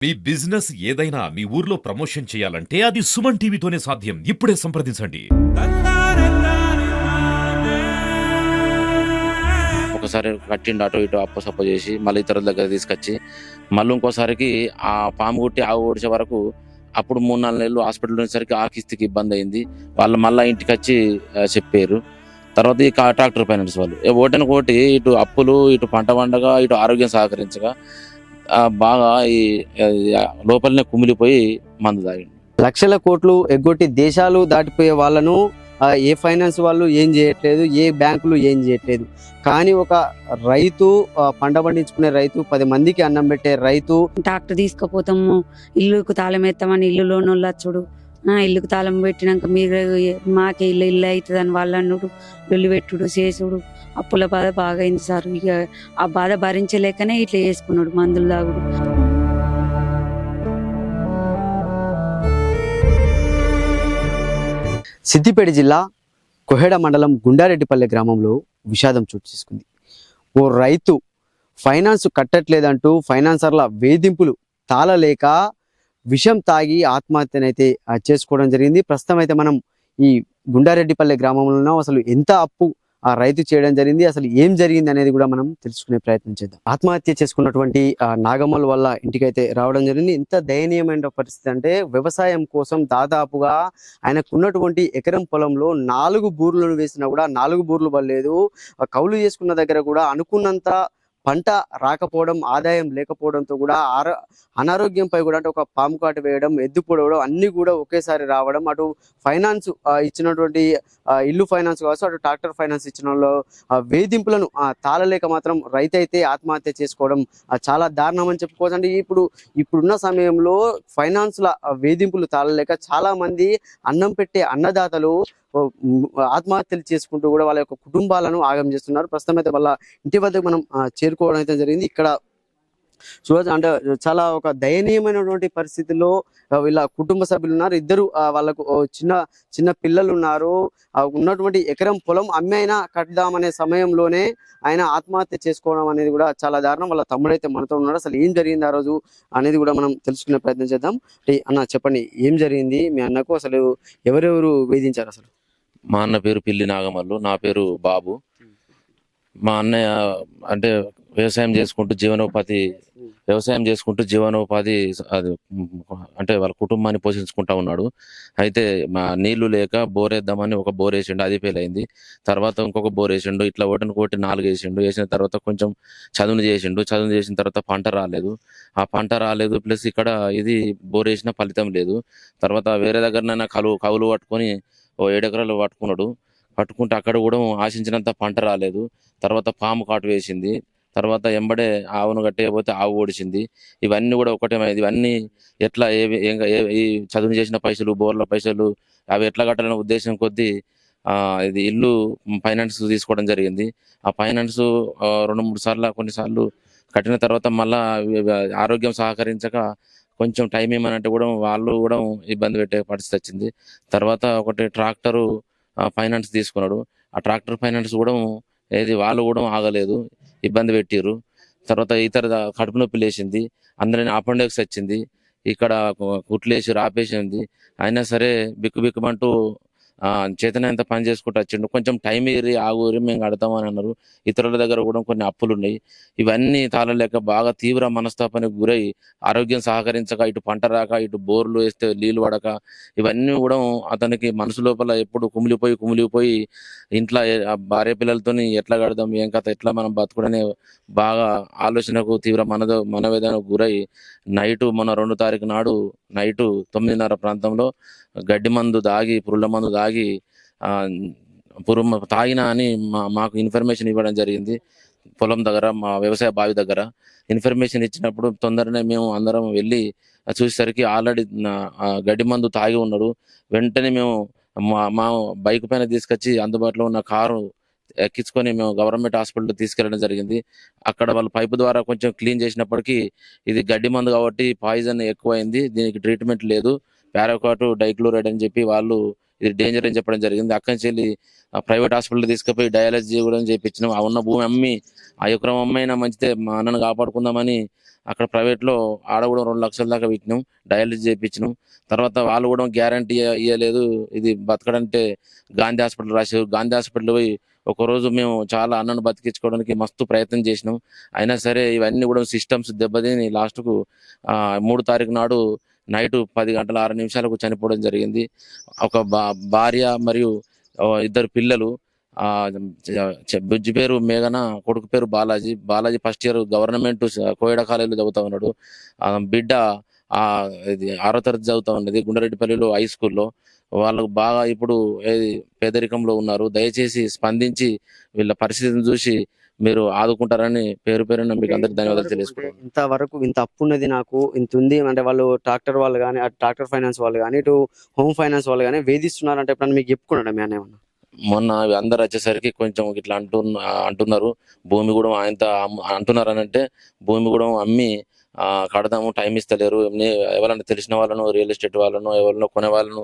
మీ business ఏదైనా మీ ఊర్లో promotion చేయాలంటే అది సుమన్ టీవీతోనే సాధ్యం. ఇప్పుడే సంప్రదించండి. ఒకసారి కట్టిండు అటు ఇటు అప్పు సప్పు చేసి మళ్ళీ ఇతరుల దగ్గర తీసుకొచ్చి మళ్ళీ ఇంకోసారికి ఆ పాము కుట్టి ఆవు ఓడిచే వరకు అప్పుడు 3-4 నెలలు హాస్పిటల్ ఉండేసరికి ఆ కిస్తుకి ఇబ్బంది అయింది. వాళ్ళు మళ్ళీ ఇంటికి వచ్చి చెప్పారు. తర్వాత ఈ ట్రాక్టర్ ఫైనాన్స్ వాళ్ళు ఓటని కోటి ఇటు అప్పులు, ఇటు పంట పండగ, ఇటు ఆరోగ్యం సహకరించగా బాగా ఈ లోపలనే కుమిలిపోయి మందు తాగిండు. లక్షల కోట్లు ఎగ్గొట్టి దేశాలు దాటిపోయే వాళ్ళను ఏ ఫైనాన్స్ వాళ్ళు ఏం చేయట్లేదు, ఏ బ్యాంకులు ఏం చేయట్లేదు. కానీ ఒక రైతు, పంట పండించుకునే రైతు, 10 మందికి అన్నం పెట్టే రైతు ట్రాక్టర్ తీసుకుపోతాము, ఇల్లుకు తాళం ఎత్తామని ఇల్లులోని వచ్చుడు, ఇల్లుకు తాళం పెట్టినాక మీరు మాకే ఇల్లు అవుతుంది అని వాళ్ళు అన్నుడు, వెళ్ళి పెట్టుడు చేసుడు, అప్పుల బాధ బాగా అయింది సార్. ఇక ఆ బాధ భరించలేకనే ఇట్లా చేసుకున్నాడు, మందులు తాగుడు. సిద్దిపేట జిల్లా కొహెడ మండలం గుండారెడ్డిపల్లె గ్రామంలో విషాదం చోటు చేసుకుంది. ఓ రైతు ఫైనాన్స్ కట్టట్లేదంటూ ఫైనాన్సర్ల వేధింపులు తాళలేక విషం తాగి ఆత్మహత్యనైతే చేసుకోవడం జరిగింది. ప్రస్తుతం అయితే మనం ఈ గుండారెడ్డిపల్లె గ్రామంలో అసలు ఎంత అప్పు ఆ రైతు చేయడం జరిగింది, అసలు ఏం జరిగింది అనేది కూడా మనం తెలుసుకునే ప్రయత్నం చేద్దాం. ఆత్మహత్య చేసుకున్నటువంటి నాగమ్మల వల్ల ఇంటికైతే రావడం జరిగింది. ఎంత దయనీయమైన పరిస్థితి అంటే, వ్యవసాయం కోసం దాదాపుగా ఆయనకున్నటువంటి ఎకరం పొలంలో 4 బోర్లను వేసినా కూడా 4 బోర్లు పడలేదు. కౌలు చేసుకున్న దగ్గర కూడా అనుకున్నంత పంట రాకపోవడం, ఆదాయం లేకపోవడంతో కూడా అనారోగ్యంపై కూడా అంటే ఒక పాము కాటు వేయడం, ఎద్దు పొడవడం అన్ని కూడా ఒకేసారి రావడం, అటు ఫైనాన్స్ ఇచ్చినటువంటి ఇల్లు ఫైనాన్స్ కావచ్చు, అటు ట్రాక్టర్ ఫైనాన్స్ ఇచ్చిన వాళ్ళు వేధింపులను తాళలేక మాత్రం రైతు అయితే ఆత్మహత్య చేసుకోవడం చాలా దారుణం అని చెప్పుకోవచ్చు. అంటే ఇప్పుడున్న సమయంలో ఫైనాన్స్ల వేధింపులు తాళలేక చాలా మంది అన్నం పెట్టే అన్నదాతలు ఆత్మహత్యలు చేసుకుంటూ కూడా వాళ్ళ యొక్క కుటుంబాలను ఆగం చేస్తున్నారు. ప్రస్తుతం అయితే వాళ్ళ ఇంటి వద్దకు మనం చేరుకోవడం అయితే జరిగింది. ఇక్కడ చూడవచ్చు, అంటే చాలా ఒక దయనీయమైనటువంటి పరిస్థితుల్లో వీళ్ళ కుటుంబ సభ్యులు ఉన్నారు. ఇద్దరు వాళ్ళకు చిన్న పిల్లలు ఉన్నారు. ఉన్నటువంటి ఎకరం పొలం అమ్మి అయినా కట్టుదామనే సమయంలోనే ఆయన ఆత్మహత్య చేసుకోవడం అనేది కూడా చాలా దారుణం. వాళ్ళ తమ్ముడైతే మనతో ఉన్నాడు. అసలు ఏం జరిగింది ఆ రోజు అనేది కూడా మనం తెలుసుకునే ప్రయత్నం చేద్దాం. అన్న చెప్పండి, ఏం జరిగింది మీ అన్నకు? అసలు ఎవరెవరు వేధించారు? అసలు మా అన్న పేరు పిల్లి నాగమల్లు, నా పేరు బాబు. మా అన్నయ్య అంటే వ్యవసాయం చేసుకుంటూ జీవనోపాధి అది అంటే వాళ్ళ కుటుంబాన్ని పోషించుకుంటా ఉన్నాడు. అయితే మా నీళ్లు లేక బోర్ వేద్దామని ఒక బోర్ వేసిండు, అది ఫెయిల్ అయింది. తర్వాత ఇంకొక బోర్ వేసిండు, ఇట్లా ఒకటిని కోటి 4 వేసిండు. వేసిన తర్వాత కొంచెం చదును చేసిన తర్వాత పంట రాలేదు. ప్లస్ ఇక్కడ ఇది బోర్ వేసిన ఫలితం లేదు. తర్వాత వేరే దగ్గర కవులు పట్టుకొని 7 ఎకరాలు పట్టుకుంటే అక్కడ కూడా ఆశించినంత పంట రాలేదు. తర్వాత పాము కాటు వేసింది. తర్వాత ఎంబడే ఆవును కట్టేయకపోతే ఆవు ఓడిచింది. ఇవన్నీ కూడా ఒకటేమైంది. ఇవన్నీ ఎట్లా ఈ చదువు చేసిన పైసలు, బోర్ల పైసలు అవి ఎట్లా కట్టాలనే ఉద్దేశం కొద్దీ ఇది ఇల్లు ఫైనాన్స్ తీసుకోవడం జరిగింది. ఆ ఫైనాన్స్ 2-3 సార్లు కొన్నిసార్లు కట్టిన తర్వాత మళ్ళా ఆరోగ్యం సహకరించక కొంచెం టైం ఏమనంటే కూడా వాళ్ళు కూడా ఇబ్బంది పెట్టే పరిస్థితి వచ్చింది. తర్వాత ఒకటి ట్రాక్టరు ఫైనాన్స్ తీసుకున్నాడు. ఆ ట్రాక్టర్ ఫైనాన్స్ కూడా వాళ్ళు కూడా ఆగలేదు, ఇబ్బంది పెట్టిర్రు. తర్వాత ఇతర కడుపు నొప్పి లేచింది, అందరినీ అపెండిక్స్ వచ్చింది, ఇక్కడ కుట్లేసి రాపేసింది. అయినా సరే బిక్కుమంటూ చేతనంత పని చేసుకుంటూ వచ్చిండు. కొంచెం టైం ఆగురి మేము కడతామని అన్నారు. ఇతరుల దగ్గర కూడా కొన్ని అప్పులు ఉన్నాయి. ఇవన్నీ తాళలేక బాగా తీవ్ర మనస్తాపానికి గురై ఆరోగ్యం సహకరించక, ఇటు పంట రాక, ఇటు బోర్లు వేస్తే నీళ్లు పడక, ఇవన్నీ కూడా అతనికి మనసు లోపల ఎప్పుడు కుమిలిపోయి ఇంట్లో భార్య పిల్లలతో ఎట్లా కడదాం, ఏం కథ, ఎట్లా మనం బతుకుడనే బాగా ఆలోచనకు తీవ్ర మనవేదనకు గురై మొన్న 2 తారీఖు నాడు నైటు 9:30 ప్రాంతంలో పురుళ్ళ మందు దాగి తాగినా అని మాకు ఇన్ఫర్మేషన్ ఇవ్వడం జరిగింది. పొలం దగ్గర, మా వ్యవసాయ బావి దగ్గర ఇన్ఫర్మేషన్ ఇచ్చినప్పుడు తొందరనే మేము అందరం వెళ్ళి చూసేసరికి ఆల్రెడీ గడ్డి మందు తాగి ఉన్నాడు. వెంటనే మేము మా బైక్ పైన తీసుకొచ్చి అందుబాటులో ఉన్న కారు ఎక్కించుకొని మేము గవర్నమెంట్ హాస్పిటల్ తీసుకెళ్ళడం జరిగింది. అక్కడ వాళ్ళు పైపు ద్వారా కొంచెం క్లీన్ చేసినప్పటికీ ఇది గడ్డి మందు కాబట్టి పాయిజన్ ఎక్కువైంది, దీనికి ట్రీట్మెంట్ లేదు, పారాక్వాట్ డైక్లోరైడ్ అని చెప్పి వాళ్ళు ఇది డేంజర్ అని చెప్పడం జరిగింది. అక్కడి నుంచి వెళ్ళి ప్రైవేట్ హాస్పిటల్ తీసుకుపోయి డయాలసిస్ కూడా చేయించినాం. ఆ ఉన్న భూమి అమ్మి, ఆ ఎకరం అమ్మైనా మంచిదే మా అన్నను కాపాడుకుందామని అక్కడ ప్రైవేట్లో ఆడ కూడా 2 లక్షల దాకా పెట్టినాం, డయాలిసిస్ చేయించినాం. తర్వాత వాళ్ళు కూడా గ్యారంటీ ఇవ్వలేదు, ఇది బతకడంటే గాంధీ హాస్పిటల్ రాశారు. గాంధీ హాస్పిటల్ పోయి ఒకరోజు మేము చాలా అన్నను బతికించుకోవడానికి మస్తు ప్రయత్నం చేసినాం. అయినా సరే ఇవన్నీ కూడా సిస్టమ్స్ దెబ్బతిని లాస్ట్కు 3 తారీఖు నాడు నైట్ 10 గంటల 6 నిమిషాలకు చనిపోవడం జరిగింది. ఒక భార్య మరియు 2 పిల్లలు. బుజ్జి పేరు మేఘన, కొడుకు పేరు Balaji. Balaji first year government కోయడ కాలేజీలో చదువుతా ఉన్నాడు. బిడ్డ ఇది 6వ తరగతి చదువుతా ఉన్నది గుండారెడ్డిపల్లిలో హై స్కూల్లో. వాళ్ళకు బాగా ఇప్పుడు పేదరికంలో ఉన్నారు. దయచేసి స్పందించి వీళ్ళ పరిస్థితిని చూసి మీరు ఆదుకుంటారని పేరున మీకు అందరికి ధన్యవాదాలు తెలియజేసుకుంటున్నాను. ఇంతవరకు ఇంత అప్పు ఉన్నది, నాకు ఇంత ఉంది అంటే వాళ్ళు ట్రాక్టర్ వాళ్ళు కానీ, అటు ట్రాక్టర్ ఫైనాన్స్ వాళ్ళు కానీ, ఇటు హోమ్ ఫైనాన్స్ వాళ్ళు కానీ వేధిస్తున్నారు అంటే ఎప్పుడన్నా మీకు చెప్పుకున్నాడు మీ అన్న ఏమన్నా? మొన్న అందరు వచ్చేసరికి కొంచెం ఇట్లా అంటున్నారు, భూమి కూడా ఆయనతో అంటున్నారు అని అంటే భూమి కూడా అమ్మి కడదాము, టైం ఇస్తలేరు, ఎవరైనా తెలిసిన వాళ్ళను, రియల్ ఎస్టేట్ వాళ్ళను, ఎవరినో కొనే వాళ్ళను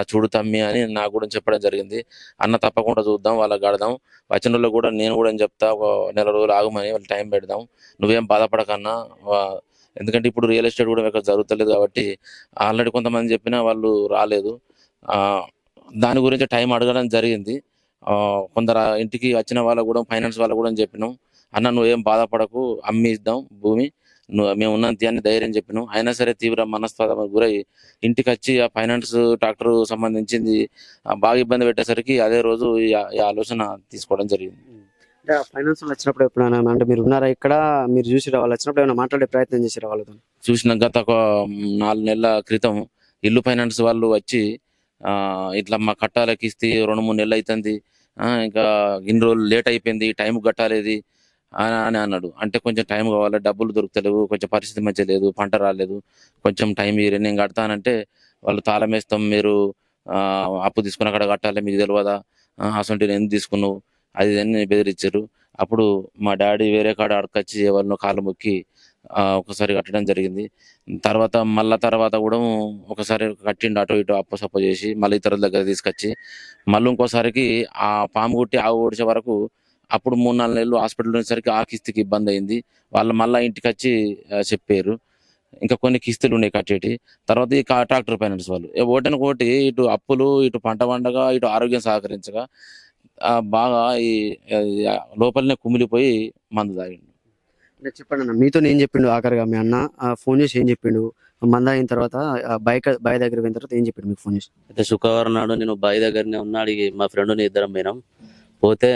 చూడు తమ్మి అని నాకు కూడా చెప్పడం జరిగింది. అన్న తప్పకుండా చూద్దాం, వాళ్ళకి కడదాం, వచ్చిన రోజుల్లో కూడా నేను కూడా చెప్తా, ఒక నెల రోజులు ఆగమని వాళ్ళు టైం పెడదాం, నువ్వేం బాధపడకన్నా. ఎందుకంటే ఇప్పుడు రియల్ ఎస్టేట్ కూడా ఇక్కడ జరుగుతలేదు కాబట్టి ఆల్రెడీ కొంతమంది చెప్పినా వాళ్ళు రాలేదు. దాని గురించి టైం అడగడం జరిగింది. కొందరు ఇంటికి వచ్చిన వాళ్ళకు కూడా, ఫైనాన్స్ వాళ్ళకు కూడా చెప్పినాం, అన్న నువ్వేం బాధపడకు, అమ్మి ఇద్దాం భూమి, మేము ఉన్నంత అని ధైర్యం చెప్పినాం. అయినా సరే తీవ్ర మనస్తాపానికి గురై ఇంటికి వచ్చి ఆ ఫైనాన్స్ ట్రాక్టర్ సంబంధించింది బాగా ఇబ్బంది పెట్టేసరికి అదే రోజు ఈ ఆలోచన తీసుకోవడం జరిగింది. అంటే ఫైనాన్స్ వాళ్ళు వచ్చినప్పుడు ఎప్పుడైనా అంటే మీరు ఉన్నారా ఇక్కడ, మీరు చూసిరా వాళ్ళు వచ్చినప్పుడు ఏమైనా మాట్లాడే ప్రయత్నం చేసిరా వాళ్ళతో? చూసిన గత ఒక 4 నెలల క్రితం ఇల్లు ఫైనాన్స్ వాళ్ళు వచ్చి ఇట్లా మా కట్టాలకి ఇస్తే 2-3 నెలలు అవుతుంది, ఇంకా ఇన్ని రోజులు లేట్ అయిపోయింది, టైం కట్టాలేది అని అన్నాడు. అంటే కొంచెం టైం కావాలి, డబ్బులు దొరుకుతలేవు, కొంచెం పరిస్థితి మంచిగా లేదు, పంట రాలేదు, కొంచెం టైం ఇయ్యరు, నేను కడతానంటే వాళ్ళు తాళం వేస్తాం, మీరు అప్పు తీసుకుని అక్కడ కట్టాలి, మీకు తెలియదా, అసలు నేను ఎందుకు తీసుకున్నావు, అది అని బెదిరించారు. అప్పుడు మా డాడీ వేరే కాడ అడకొచ్చి ఎవరినో కాళ్ళు మొక్కి ఒకసారి కట్టడం జరిగింది. తర్వాత కూడా ఒకసారి కట్టిండు, అటు ఇటు అప్పసప్ప చేసి మళ్ళీ ఇతరుల దగ్గర తీసుకొచ్చి మళ్ళీ ఇంకోసారికి ఆ పాము కుట్టి ఆవు ఓడిచే వరకు అప్పుడు 3-4 నెలలు హాస్పిటల్ ఉండేసరికి ఆ కిస్తుకి ఇబ్బంది అయింది. వాళ్ళు మళ్ళీ ఇంటికి వచ్చి చెప్పారు ఇంకా కొన్ని కిస్తులు ఉన్నాయి కట్టేటి. తర్వాత ఈ ట్రాక్టర్ ఫైనాన్స్ వాళ్ళు ఒకటి ఇటు అప్పులు, ఇటు పంట పండగ, ఇటు ఆరోగ్యం సహకరించగా బాగా ఈ లోపలనే కుమిలిపోయి మందు తాగిండు. అంటే చెప్పండి అన్న, మీతో ఏం చెప్పిండు ఆఖరిగా మీ అన్న? ఫోన్ చేసి ఏం చెప్పిండు? మంద అయిన తర్వాత బాయ్ దగ్గర పోయిన తర్వాత ఏం చెప్పిండు మీకు ఫోన్ చేసి? అయితే శుక్రవారం నాడు నేను బాయ్ దగ్గరనే ఉన్నా, అడిగి మా ఫ్రెండ్ని ఇద్దరం పోయినాం. పోతే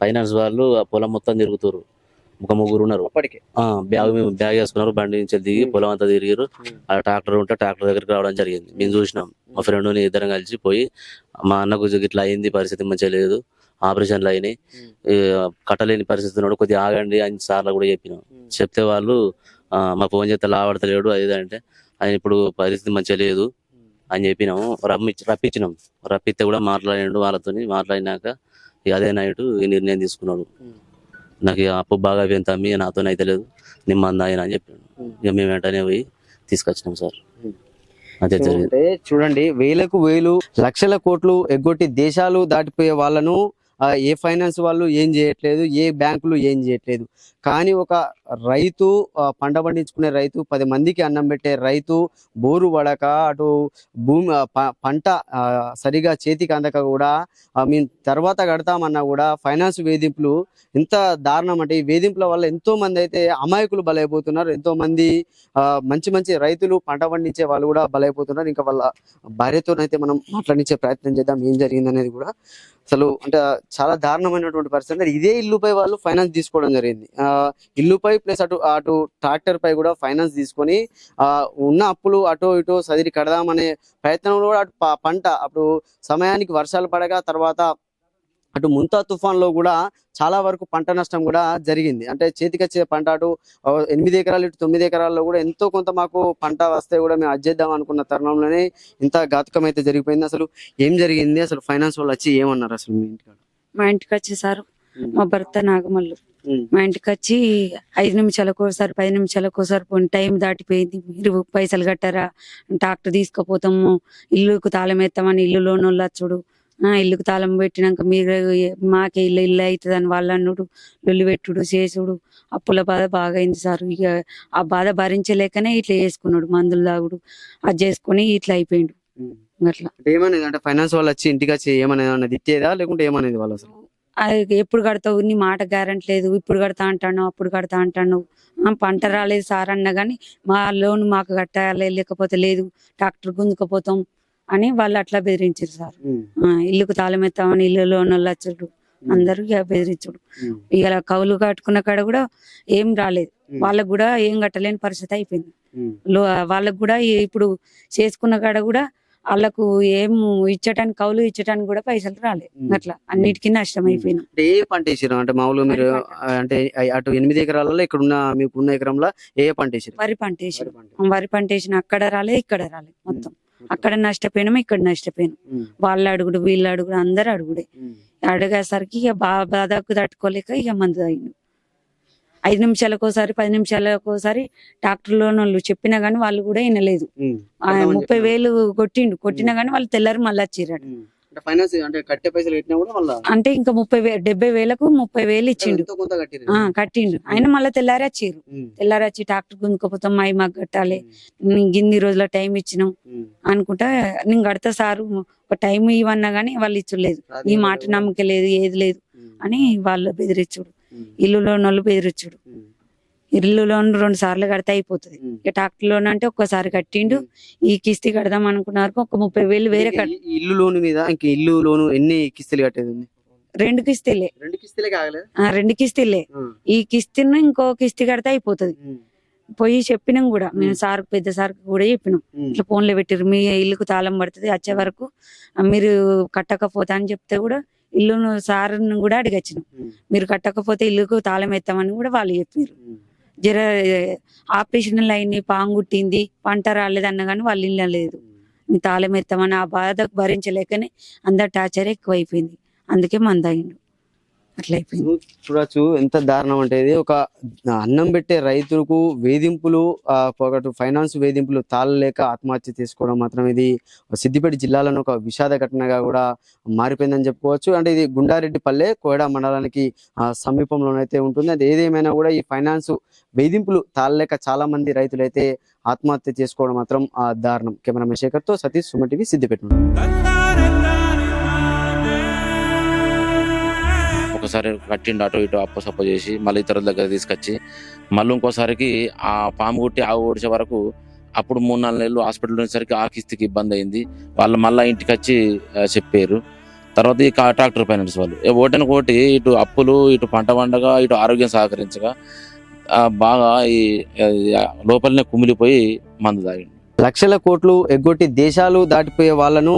ఫైనాన్స్ వాళ్ళు ఆ పొలం మొత్తం తిరుగుతారు, ఒక 3 ఉన్నారు. అప్పటికే బ్యాగ్ వేసుకున్నారు, బండి నుంచి దిగి పొలం అంతా తిరిగారు. ఆ ట్రాక్టర్ ఉంటే ట్రాక్టర్ దగ్గరికి రావడం జరిగింది. మేము చూసినాం, మా ఫ్రెండ్ని ఇద్దరం కలిసి పోయి మా అన్నకు ఇట్లా అయింది, పరిస్థితి మంచిగా లేదు, ఆపరేషన్లు అయినాయి, కట్టలేని పరిస్థితి ఉన్నాడు, కొద్దిగా ఆగండి అని సార్లు కూడా చెప్పినాం. చెప్తే వాళ్ళు మా ఫోన్ చేస్తే లావడతలేడు అది అంటే, ఆయన ఇప్పుడు పరిస్థితి మంచిగా లేదు అని చెప్పినాము. రప్పించినాం. రప్పిస్తే కూడా మాట్లాడిండు వాళ్ళతో. మాట్లాడినాక అదే నైట్ ఈ నిర్ణయం తీసుకున్నాడు, నాకు అప్పు బాగా అయిపోయింది తమ్మి, నాతో అయితే లేదు, నిమ్మంది ఆయన అని చెప్పాడు. ఇక మేము వెంటనే పోయి తీసుకొచ్చినాం సార్. అదే జరిగింది. చూడండి, వేలకు వేలు, లక్షల కోట్లు ఎగ్గొట్టి దేశాలు దాటిపోయే వాళ్ళను ఏ ఫైనాన్స్ వాళ్ళు ఏం చేయట్లేదు, ఏ బ్యాంకులు ఏం చేయట్లేదు. కానీ ఒక రైతు, పంట పండించుకునే రైతు, 10 మందికి అన్నం పెట్టే రైతు, బోరు పడక అటు భూమి పంట సరిగా చేతికి అందక కూడా మేము తర్వాత కడతామన్నా కూడా ఫైనాన్స్ వేధింపులు ఎంత దారుణం అంటే, ఈ వేధింపుల వల్ల ఎంతో మంది అయితే అమాయకులు బలైపోతున్నారు, ఎంతో మంది మంచి రైతులు, పంట పండించే వాళ్ళు కూడా బలైపోతున్నారు. ఇంకా వాళ్ళ భార్యతోనైతే మనం మాట్లాడించే ప్రయత్నం చేద్దాం ఏం జరిగింది అనేది కూడా. అసలు అంటే చాలా దారుణమైనటువంటి పరిస్థితి. ఇదే ఇల్లుపై వాళ్ళు ఫైనాన్స్ తీసుకోవడం జరిగింది. ఇల్లుపై ప్లస్ అటు ట్రాక్టర్ పై కూడా ఫైనాన్స్ తీసుకొని ఉన్న అప్పులు అటో ఇటో సదిరి కడదామనే ప్రయత్నంలో కూడా అటు పంట అప్పుడు సమయానికి వర్షాలు పడగా, తర్వాత అటు ముంతా తుఫాన్లో కూడా చాలా వరకు పంట నష్టం కూడా జరిగింది. అంటే చేతికొచ్చే పంట అటు 8 ఎకరాలు, ఇటు 9 ఎకరాల్లో కూడా ఎంతో కొంత మాకు పంట వస్తే కూడా మేము అజ్జేద్దాం అనుకున్న తరుణంలోనే ఇంత ఘాతుకం అయితే జరిగిపోయింది. అసలు ఏం జరిగింది? అసలు ఫైనాన్స్ వాళ్ళు వచ్చి ఏమన్నారు అసలు మీ ఇంటికి? మా ఇంటికి వచ్చి సార్, మా భర్త నాగమల్లు మా ఇంటికి వచ్చి 5 నిమిషాలకు ఒకసారి, 10 నిమిషాలకు ఒకసారి పోనీ, టైం దాటిపోయింది, మీరు పైసలు కట్టారా, ట్రాక్టర్ తీసుకుపోతాము, ఇల్లుకు తాళం ఎత్తామని ఇల్లు లోన్ వాళ్ళు వచ్చుడు, ఇల్లుకు తాళం పెట్టినాక మీరు మాకే ఇల్లు అవుతుంది అని వాళ్ళు అన్నుడు లొల్లి పెట్టుడు చేసుడు అప్పుల బాధ బాగా అయింది సార్. ఇక ఆ బాధ భరించలేకనే ఇట్లా చేసుకున్నాడు, మందులు తాగుడు అది చేసుకుని ఇట్లా అయిపోయిండు. అట్లా అంటే ఏమనేది అంటే ఫైనాన్స్ వాళ్ళు వచ్చి ఇంటికి వచ్చి ఏమనేది ఇచ్చేదా లేకుంటే ఏమనేది వాళ్ళు అసలు? అది ఎప్పుడు కడతావు, నీ మాట గ్యారెంటీ లేదు, ఇప్పుడు కడతా అంటాను అప్పుడు కడతా అంటాను, పంట రాలేదు సార్ అన్నా కానీ మా లోన్ మాకు కట్టాలి లేకపోతే లేదు ట్రాక్టర్ గుంజుకపోతాం అని వాళ్ళు అట్లా బెదిరించారు సార్. ఇల్లుకు తాళం ఎత్తామని ఇల్లు లోన్ వాళ్ళు వచ్చాడు, అందరూ ఇక బెదిరించుడు. ఇక కౌలు కట్టుకున్న కాడ కూడా ఏం రాలేదు, వాళ్ళకు కూడా ఏం కట్టలేని పరిస్థితి అయిపోయింది. వాళ్ళకు కూడా ఇప్పుడు చేసుకున్న కాడ కూడా వాళ్ళకు ఏం ఇచ్చటానికి కౌలు ఇచ్చటానికి కూడా పైసలు రాలేదు. అట్లా అన్నిటికీ నష్టం అయిపోయినా. అంటే ఏ పంట వేసారు అంటే మామూలుగా మీరు అంటే అటు 8 ఎకరాలలో ఇక్కడ ఉన్న మీకు ఉన్న ఎకరంలో ఏ పంట వేసారు? వరి పంట వేసారు. వరి పంట వేసిన అక్కడ రాలేదు ఇక్కడ రాలేదు, మొత్తం అక్కడ నష్టపోయినాము ఇక్కడ నష్టపోయినాం. వాళ్ళు అడుగుడు వీళ్ళు అడుగుడు అందరు అడుగుడే. అడిగేసరికి ఇక బాధకు తట్టుకోలేక ఇక మందు తాగిండు. 5 నిమిషాలకోసారి 10 నిమిషాలకోసారి ట్రాక్టర్ లోన్ వాళ్ళు చెప్పినా గానీ వాళ్ళు కూడా వినలేదు. 30,000 కొట్టినా గానీ వాళ్ళు తెల్లారి మళ్ళీ వచ్చిర్రు. ఫైనాన్స్ అంటే కట్టే పైసలు కట్టినా కూడా మళ్ళీ అంటే ఇంకా 70,000కు 30,000 ఇచ్చిండు. కట్టిండు ఆయన మళ్ళీ తెల్లారి వచ్చిర్రు. తెల్లారి వచ్చి ట్రాక్టర్ గుంజుకోపోతాం అవి మాకు కట్టాలి, ఇన్ని రోజుల టైం ఇచ్చినాం అనుకుంటా, నేను కడతా సారు ఒక టైం ఇవన్నా గానీ వాళ్ళు ఇచ్చలేదు. ఈ మాట నమ్మకం లేదు ఏది లేదు అని వాళ్ళు బెదిరించుడు, ఇల్లు లోన్ వాళ్ళు బెదిరించుడు. ఇల్లు లోన్ 2 సార్లు కడితే అయిపోతుంది. ఇక ట్రాక్టర్ లోన్ అంటే ఒక్కసారి కట్టిండు. ఈ కిస్తీ కడదాం అనుకున్నారు ఒక 30,000 వేరే ఇల్లు లోన్ మీద ఇంక ఇల్లు లోన్ ఎన్ని కిస్తీలు కట్టేది? 2 కిస్తీలే. 2 కిస్తీలే కాగలేదు? 2 కిస్తీలే. ఈ కిస్తీని ఇంకో కిస్తీ కడితే అయిపోతుంది. పోయి చెప్పినాం కూడా మేము సార్ పెద్ద సార్ కూడా చెప్పినాం, ఇట్లా ఫోన్లో పెట్టిరు మీ ఇల్లుకు తాళం పడుతుంది వచ్చే వరకు మీరు కట్టకపోతా అని చెప్తే కూడా ఇల్లును సార్ని కూడా అడిగచ్చినాం, మీరు కట్టకపోతే ఇల్లుకు తాళం ఎత్తామని కూడా వాళ్ళు చెప్పారు. జర ఆపరేషన్లు అయినాయి, పాంగుట్టింది, పంట రాలేదన్న కానీ వాళ్ళు ఇల్లు లేదు, మీ తాళం ఎత్తామని ఆ బాధకు భరించలేకనే అందరు టార్చర్ ఎక్కువైపోయింది. అందుకే మందాయిండు, అట్లా అయిపోయింది. చూడొచ్చు ఎంత దారుణం అంటే ఇది. ఒక అన్నం పెట్టే రైతులకు వేధింపులు, ఒకటి ఫైనాన్స్ వేధింపులు తాళలేక ఆత్మహత్య చేసుకోవడం మాత్రం ఇది సిద్దిపేట జిల్లాలోని ఒక విషాద ఘటనగా కూడా మారిపోయిందని చెప్పుకోవచ్చు. అంటే ఇది గుండారెడ్డిపల్లె కోయడా మండలానికి సమీపంలోనైతే ఉంటుంది. అది ఏదేమైనా కూడా ఈ ఫైనాన్స్ వేధింపులు తాళలేక చాలా మంది రైతులు అయితే ఆత్మహత్య చేసుకోవడం మాత్రం దారుణం. కెమెరామెన్ శేఖర్తో సతీష్, సుమన్ టీవీ, సిద్దిపేట. ఒకసారి కట్టిండు అటు ఇటు అప్పసప్ప చేసి మళ్ళీ ఇతరుల దగ్గర తీసుకొచ్చి మళ్ళీ ఇంకోసారికి ఆ పాము కొట్టి ఆవు ఓడిచే వరకు అప్పుడు 3-4 నెలలు హాస్పిటల్ ఉండేసరికి ఆ కిస్తీకి ఇబ్బంది అయింది. వాళ్ళు మళ్ళీ ఇంటికి వచ్చి చెప్పారు. తర్వాత ఈ ట్రాక్టర్ ఫైనాన్స్ వాళ్ళు ఓటని కోటి ఇటు అప్పులు, ఇటు పంట పండగ, ఇటు ఆరోగ్యం సహకరించగా బాగా ఈ లోపలనే కుమిలిపోయి మందు తాగిండు. లక్షల కోట్లు ఎగ్గొట్టి దేశాలు దాటిపోయే వాళ్ళను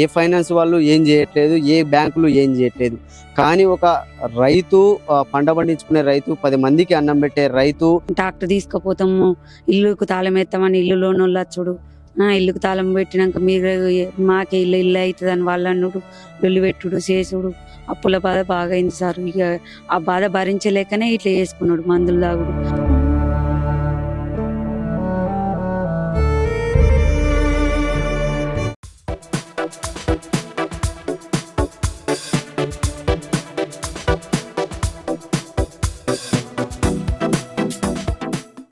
ఏ ఫైనాన్స్ వాళ్ళు ఏం చేయట్లేదు, ఏ బ్యాంకులు ఏం చేయట్లేదు. కానీ ఒక రైతు, పంట పండించుకునే రైతు, 10 మందికి అన్నం పెట్టే రైతు ట్రాక్టర్ తీసుకుపోతాము ఇల్లుకు తాళం ఎత్తామని ఇల్లు లోన్ వాళ్ళు వచ్చుడు, ఇల్లుకు తాళం పెట్టినాక మీరు మాకే ఇల్లు అవుతుంది అని వాళ్ళు అన్నుడు లొల్లి పెట్టుడు చేసుడు అప్పుల బాధ బాగా అయింది సార్. ఇక ఆ బాధ భరించలేకనే ఇట్లా చేసుకున్నాడు, మందులు తాగుడు.